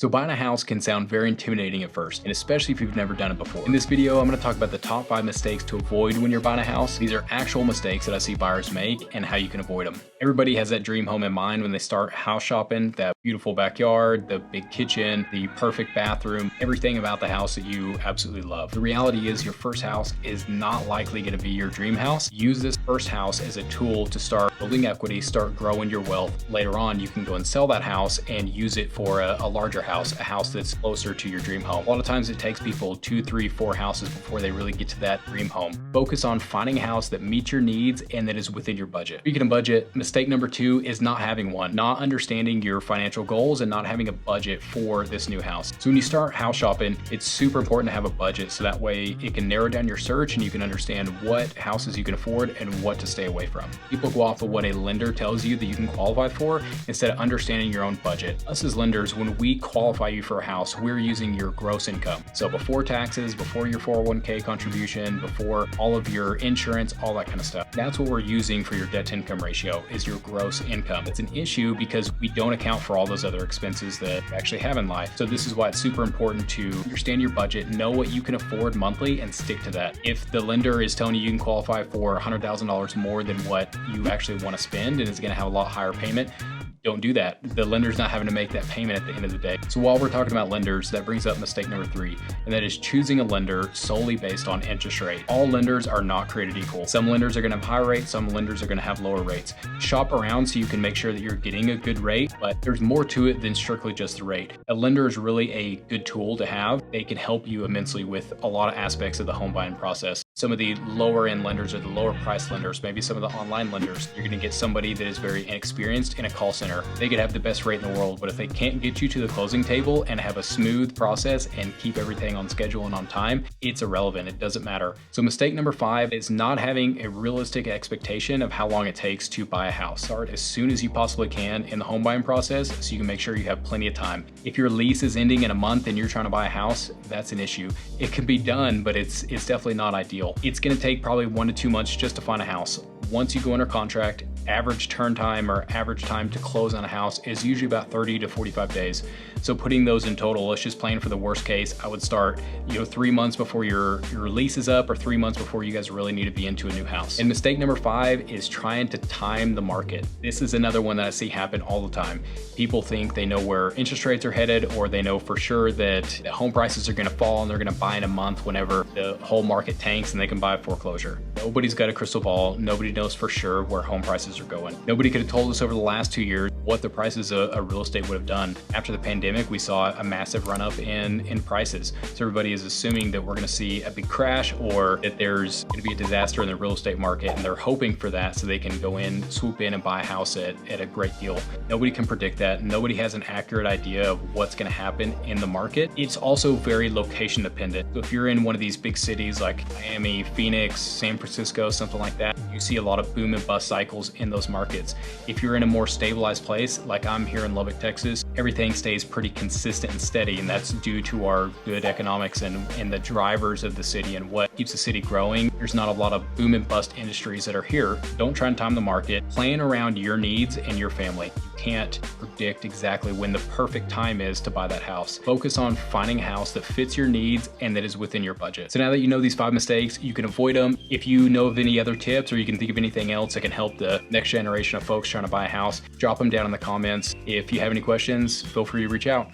So buying a house can sound very intimidating at first, and especially if you've never done it before. In this video, I'm going to talk about the top 5 mistakes to avoid when you're buying a house. These are actual mistakes that I see buyers make and how you can avoid them. Everybody has that dream home in mind when they start house shopping, that beautiful backyard, the big kitchen, the perfect bathroom, everything about the house that you absolutely love. The reality is your first house is not likely going to be your dream house. Use this first house as a tool to start building equity, start growing your wealth. Later on, you can go and sell that house and use it for a larger house, a house that's closer to your dream home. A lot of times it takes people 2, 3, 4 houses before they really get to that dream home. Focus on finding a house that meets your needs and that is within your budget. Speaking of budget, mistake number 2 is not having one, not understanding your financial goals and not having a budget for this new house. So when you start house shopping, it's super important to have a budget so that way it can narrow down your search and you can understand what houses you can afford and what to stay away from. People go off of what a lender tells you that you can qualify for instead of understanding your own budget. Us as lenders, when we qualify you for a house, we're using your gross income. So before taxes, before your 401k contribution, before all of your insurance, all that kind of stuff. That's what we're using for your debt to income ratio is your gross income. It's an issue because we don't account for all those other expenses that you actually have in life. So this is why it's super important to understand your budget, know what you can afford monthly and stick to that. If the lender is telling you can qualify for $100,000 more than what you actually want to spend and is going to have a lot higher payment, don't do that. The lender's not having to make that payment at the end of the day. So while we're talking about lenders, that brings up mistake number 3, and that is choosing a lender solely based on interest rate. All lenders are not created equal. Some lenders are gonna have high rates, some lenders are gonna have lower rates. Shop around so you can make sure that you're getting a good rate, but there's more to it than strictly just the rate. A lender is really a good tool to have. They can help you immensely with a lot of aspects of the home buying process. Some of the lower end lenders or the lower price lenders, maybe some of the online lenders, you're gonna get somebody that is very inexperienced in a call center. They could have the best rate in the world, but if they can't get you to the closing table and have a smooth process and keep everything on schedule and on time, it's irrelevant. It doesn't matter. So mistake number 5 is not having a realistic expectation of how long it takes to buy a house. Start as soon as you possibly can in the home buying process so you can make sure you have plenty of time. If your lease is ending in a month and you're trying to buy a house, that's an issue. It can be done, but it's definitely not ideal. It's gonna take probably 1 to 2 months just to find a house. Once you go under contract, average turn time or average time to close on a house is usually about 30 to 45 days. So putting those in total, let's just plan for the worst case. I would start, 3 months before your lease is up or 3 months before you guys really need to be into a new house. And mistake number 5 is trying to time the market. This is another one that I see happen all the time. People think they know where interest rates are headed, or they know for sure that home prices are gonna fall and they're gonna buy in a month whenever the whole market tanks and they can buy a foreclosure. Nobody's got a crystal ball. Nobody knows for sure where home prices are going. Nobody could have told us over the last 2 years what the prices of real estate would have done. After the pandemic, we saw a massive run up in prices. So everybody is assuming that we're gonna see a big crash or that there's gonna be a disaster in the real estate market, and they're hoping for that so they can go in, swoop in and buy a house at a great deal. Nobody can predict that. Nobody has an accurate idea of what's gonna happen in the market. It's also very location dependent. So if you're in one of these big cities like Miami, Phoenix, San Francisco, something like that, you see a lot of boom and bust cycles in those markets. If you're in a more stabilized place, like I'm here in Lubbock, Texas, everything stays pretty consistent and steady, and that's due to our good economics and the drivers of the city and what keeps the city growing. There's not a lot of boom and bust industries that are here. Don't try and time the market. Plan around your needs and your family. You can't predict exactly when the perfect time is to buy that house. Focus on finding a house that fits your needs and that is within your budget. So now that you know these 5 mistakes, you can avoid them. If you know of any other tips or you can think of anything else that can help the next generation of folks trying to buy a house, drop them down in the comments. If you have any questions, feel free to reach out.